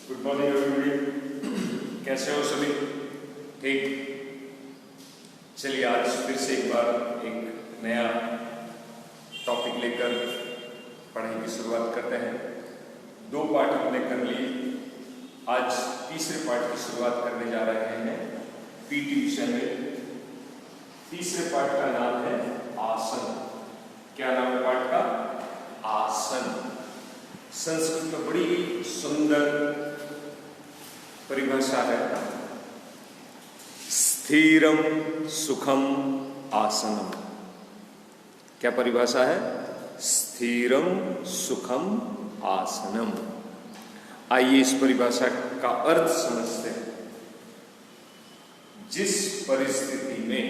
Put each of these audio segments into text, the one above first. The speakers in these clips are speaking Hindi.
Good morning everybody. कैसे हो सभी? ठीक। चलिए आज फिर से एक बार एक नया टॉपिक लेकर पढ़ाई की शुरुआत करते हैं। 2 पार्ट हमने कर लिए, आज तीसरे पार्ट की शुरुआत करने जा रहे हैं पीटी विषय में। तीसरे पार्ट का नाम है आसन। क्या नाम है पार्ट का? आसन। संस्कृत में बड़ी सुंदर परिभाषा है, स्थिरम सुखम आसनम। क्या परिभाषा है? स्थिरम सुखम आसनम। आइए इस परिभाषा का अर्थ समझते हैं। जिस परिस्थिति में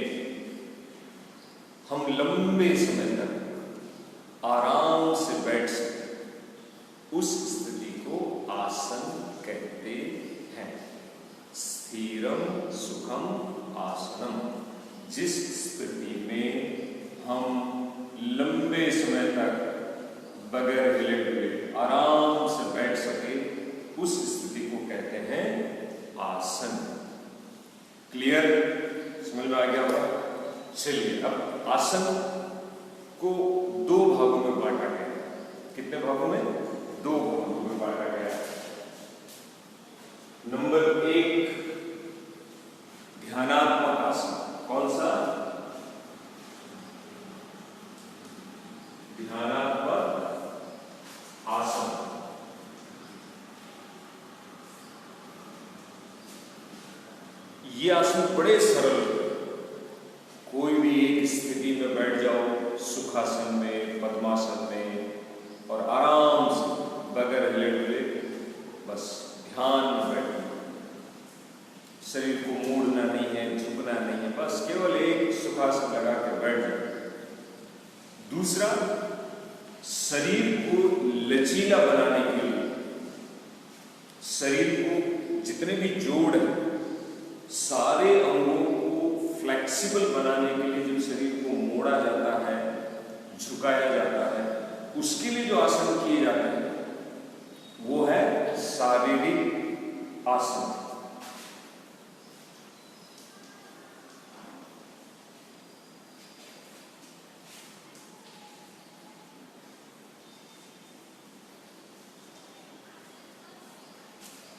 हम लंबे समय तक आराम से बैठ सकते, उस स्थिति को आसन कहते हैं। स्थिरम सुखम आसनम। जिस स्थिति में हम लंबे समय तक बगैर हिले डुले आराम से बैठ सके, उस स्थिति को कहते हैं आसन। क्लियर? समझ में आ गया होगा? चलिए अब आसन को 2 भागों में बांटा गया। कितने भागों में? 2 भागों में बांटा गया। नंबर 1 ध्यानात्मक आसन। कौन सा? ध्यानात्मक आसन। ये आसन बड़े सरल, कोई भी एक स्थिति में बैठ जाओ, सुखासन में, पद्मासन में, और आराम से बगैर हिले डुले बस ध्यान में बैठना। शरीर को मोड़ना नहीं है, झुकना नहीं है, बस केवल एक सुखासन लगा के बैठ जाओ। दूसरा, शरीर को लचीला बनाने के लिए, शरीर को जितने भी जोड़ है, सारे अंगों को फ्लेक्सिबल बनाने के लिए जब शरीर को मोड़ा जाता है, झुकाया जाता है, उसके लिए जो आसन किए जाते हैं वो है शारीरिक आसन।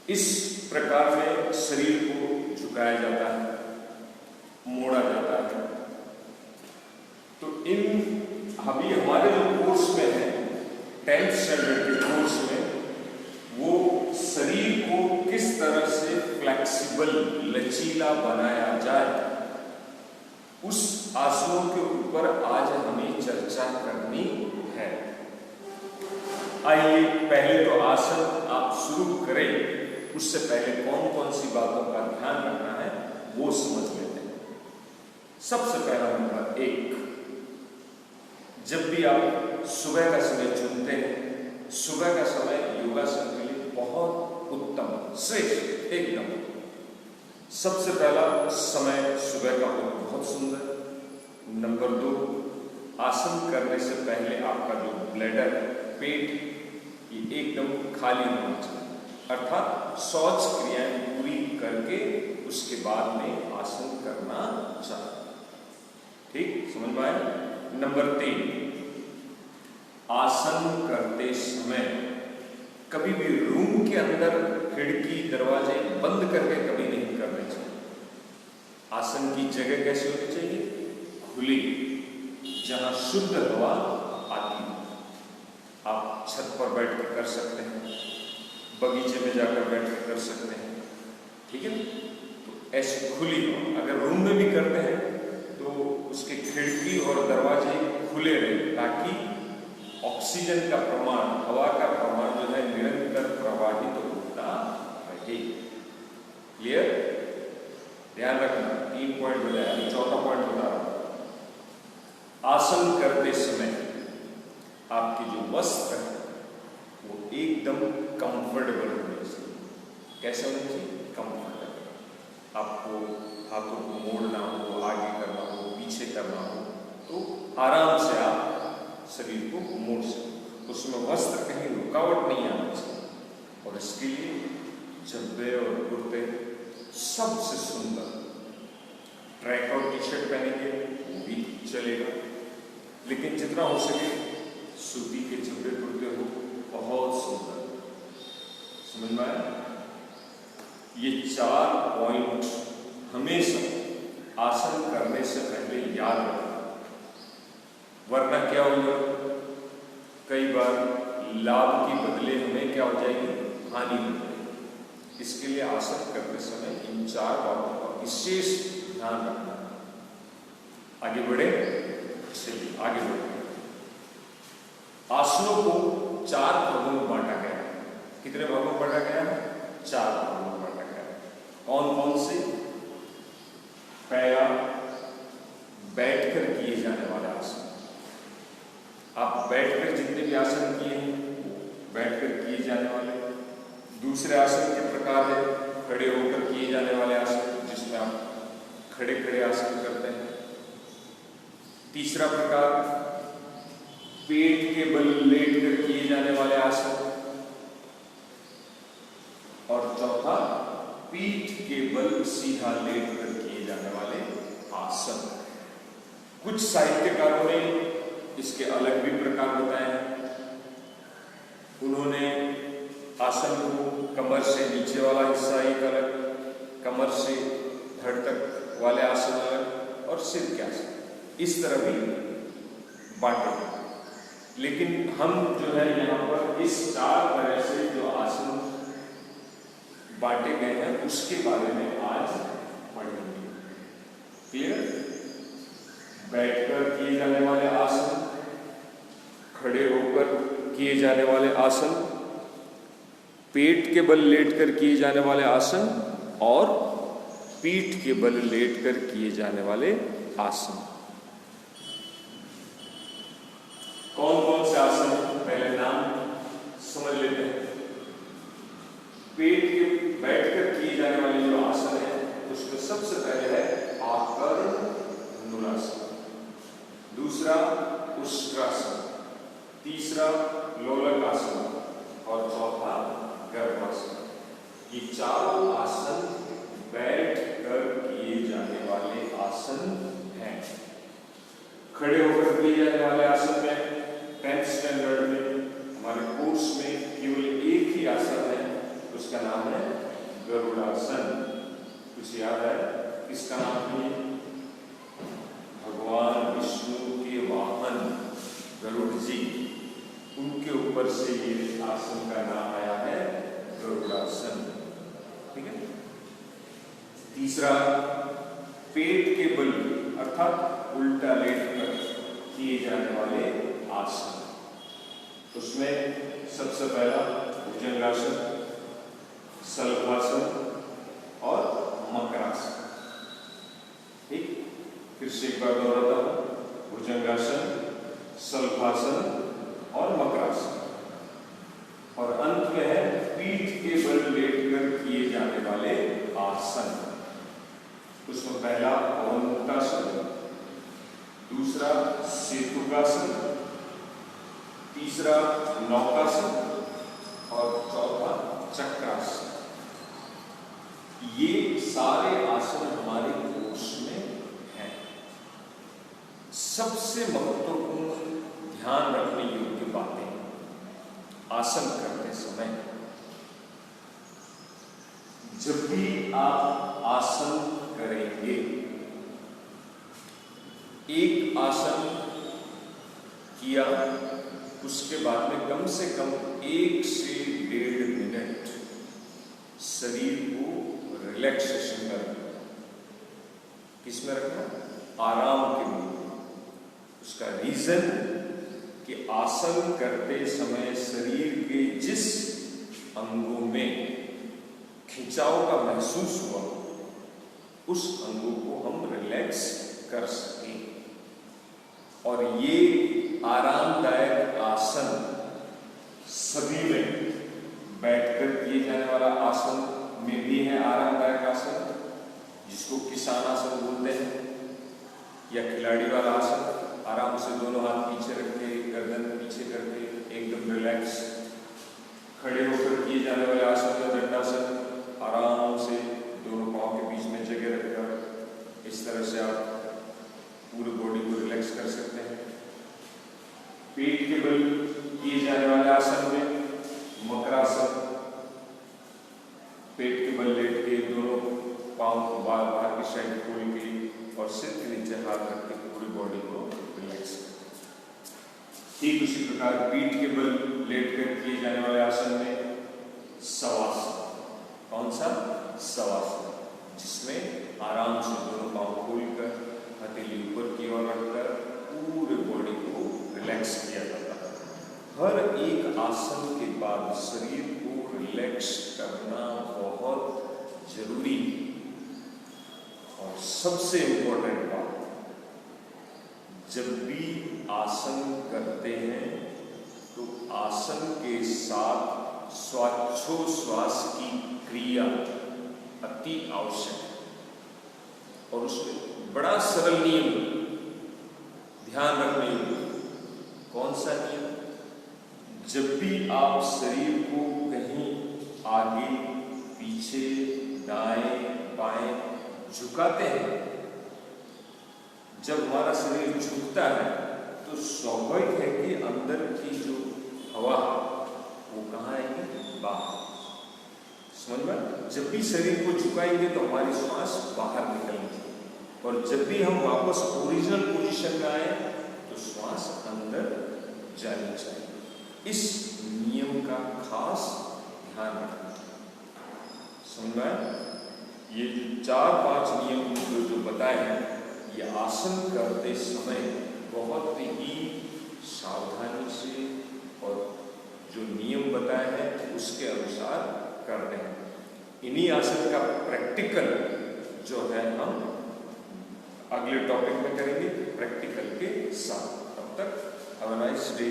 इस प्रकार में शरीर को झुकाया जाता है, मोड़ा जाता है। तो अभी हमारे जो कोर्स में है, 10th स्टैंडर्ड के कोर्स में, वो शरीर को किस तरह से फ्लेक्सिबल, लचीला बनाया जाए, उस आसनों के ऊपर आज हमें चर्चा करनी है। आइए पहले तो आसन आप शुरू करें, उससे पहले कौन कौन सी बातों का ध्यान रखना है वो समझ लेते हैं। सबसे पहला नंबर 1, जब भी आप सुबह का समय चुनते हैं, सुबह का समय योगासन के लिए बहुत उत्तम, श्रेष्ठ, एकदम सबसे पहला समय सुबह का हो, बहुत सुंदर। नंबर 2, आसन करने से पहले आपका जो ब्लैडर है, पेट, ये एकदम खाली होना चाहिए, अर्थात शौच क्रियाएं पूरी करके उसके बाद में आसन करना चाहिए। ठीक, समझ में आया? नंबर 3, आसन करते समय कभी भी रूम के अंदर खिड़की दरवाजे बंद करके कभी नहीं करने चाहिए। आसन की जगह कैसी होनी चाहिए? खुली, जहां शुद्ध हवा आती हो। आप छत पर बैठ कर कर सकते हैं, बगीचे में जाकर बैठ कर कर सकते हैं, ठीक है? तो ऐसी खुली हो। अगर रूम में भी करते हैं तो उसके खिड़की और दरवाजे खुले रहे, ताकि ऑक्सीजन का प्रमाण, हवा का प्रमाण जो है निरंतर प्रवाहित होता रहे। क्लियर? ध्यान रखना, 3 पॉइंट बताया, अभी 4था पॉइंट बता रहा हूं। आसन करते समय आपके जो वस्त्र है वो एकदम कंफर्टेबल होने चाहिए। कैसे होने चाहिए? कंफर्टेबल। आपको हाथों को मोड़ना हो, आगे करना हो, पीछे करना हो, तो आराम से आप शरीर को मोड़ सकें। उसमें वस्त्र कहीं रुकावट नहीं आना चाहिए। और इसके लिए जब्बे और कुर्ते सबसे सुंदर, ट्रैक और टी शर्ट पहनेंगे वो भी चलेगा, लेकिन जितना हो सके सूती के जब्बे कुर्ते हो बहुत सुंदर। समझ में आया? ये 4 पॉइंट हमेशा आसन करने से पहले याद रखना, वरना क्या होगा, कई बार लाभ के बदले हमें क्या हो जाएगी, हानि हो जाएगी। इसके लिए आसन करते समय इन 4 बातों का विशेष ध्यान रखना। आगे बढ़े, चलिए आगे बढ़े। आसनों को 4 भागों में बांटा गया है। कितने भागों में बांटा गया है? 4 भागों में बांटा गया है। कौन कौन से? पहला, बैठकर किए जाने वाले आसन। आप बैठकर जितने भी आसन किए हैं बैठकर किए जाने वाले। दूसरे आसन के प्रकार है खड़े होकर किए जाने वाले आसन, जिसमें आप खड़े खड़े आसन करते हैं। तीसरा प्रकार पेट के बल लेटकर किए जाने वाले आसन, और चौथा पीठ के बल सीधा लेटकर किए जाने वाले आसन। कुछ साहित्यकारों ने इसके अलग भी प्रकार बताए हैं। उन्होंने आसन को कमर से नीचे वाला हिस्सा एक अलग, कमर से धड़ तक वाले आसन अलग, और सिर के आसन इस तरह भी बांटे। लेकिन हम जो है यहाँ पर इस 4 तरह से जो आसन बांटे गए हैं उसके बारे में आज पढ़ेंगे। क्लियर? बैठकर किए जाने वाले आसन, खड़े होकर किए जाने वाले आसन, पेट के बल लेटकर किए जाने वाले आसन, और पीठ के बल लेटकर किए जाने वाले आसन। कौन कौन से आसन हैं? पहले नाम समझ लेते हैं। पेट के बैठकर किए जाने वाले जो आसन है उसमें सबसे पहले है आकर्ण धनुरासन, दूसरा उष्ट्रासन, तीसरा लोलक आसन, और चौथा गर्भासन। ये 4 आसन बैठकर किए जाने वाले आसन हैं। खड़े होकर किए जाने वाले आसन में 10th स्टैंडर्ड में हमारे कोर्स में केवल एक ही आसन है, उसका नाम है गरुड़ासन। कुछ याद है किसका नाम है? भगवान विष्णु के वाहन गरुड़ जी, उनके ऊपर से ये आसन का नाम आया है गरुड़ासन। ठीक है। तीसरा, पेट के बल अर्थात उल्टा लेटकर किए जाने वाले आसन। उसमें सबसे पहला भुजंगासन, शलभासन और मकरासन। ठीक, फिर से एक बार दोहराता हूं, भुजंगासन, शलभासन और मकरासन, और अंत में है पीठ के बल लेटकर किए जाने वाले आसन। उसमें पहला पवनमुक्तासन, दूसरा सेतुकासन, तीसरा नौकासन और चौथा चक्रासन। ये सारे आसन हमारे कोर्स में हैं। सबसे महत्वपूर्ण ध्यान रखने योग्य बातें आसन करते समय, जब भी आप आसन करेंगे, एक आसन किया उसके बाद में कम से कम 1 से 1.5 मिनट शरीर को रिलैक्सेशन का रखना। किसमें रखना? आराम के लिए। उसका रीजन कि आसन करते समय शरीर के जिस अंगों में खिंचाव का महसूस हुआ उस अंगों को हम रिलैक्स कर सकें। और ये आरामदायक आसन सभी में, बैठकर किए जाने वाला आसन में भी है आरामदायक आसन, जिसको किसान आसन बोलते हैं, या खिलाड़ी वाला आसन, आराम से दोनों हाथ पीछे रख के गर्दन पीछे करके एकदम रिलैक्स। खड़े होकर किए जाने वाले आसन या दंडासन, इस तरह से आप पूरे बॉडी को रिलैक्स कर सकते हैं। पेट के बल किए जाने वाले आसन में मकरासन, पेट के बल लेट के दोनों पांव को बाहर की साइड खोल के और सिर के नीचे हाथ रख के पूरी बॉडी को रिलैक्स करें। ठीक उसी प्रकार पीठ के बल लेट कर किए जाने वाले आसन में शवासन, कौन सा? शवासन, जिसमें आराम से दोनों पांव खोलकर हथेली ऊपर की ओर रखकर पूरे बॉडी को रिलैक्स किया जाता है। हर एक आसन के बाद शरीर को रिलैक्स करना बहुत जरूरी है। और सबसे इम्पोर्टेंट बात, जब भी आसन करते हैं तो आसन के साथ श्वासोच्छ्वास की क्रिया अति आवश्यक है। और उसमें बड़ा सरल नियम ध्यान रखने योग्य। कौन सा नियम? जब भी आप शरीर को कहीं आगे पीछे दाएं बाएं झुकाते हैं, जब हमारा शरीर झुकता है तो स्वाभाविक है कि अंदर की जो हवा वो कहाँ आएगी? बाहर। समझ में? जब भी शरीर को झुकाएंगे तो हमारी श्वास बाहर निकलेगी, और जब भी हम वापस ओरिजिनल पोजीशन में आए तो श्वास अंदर जानी चाहिए। इस नियम का खास ध्यान रखना। समझ में? ये जो 4-5 नियम जो बताए हैं, ये आसन करते समय बहुत ही सावधानी से और जो नियम बताए हैं उसके अनुसार करते हैं। इन्हीं आसन का प्रैक्टिकल जो है हम अगले टॉपिक में करेंगे प्रैक्टिकल के साथ। तब तक हैव अ नाइस डे।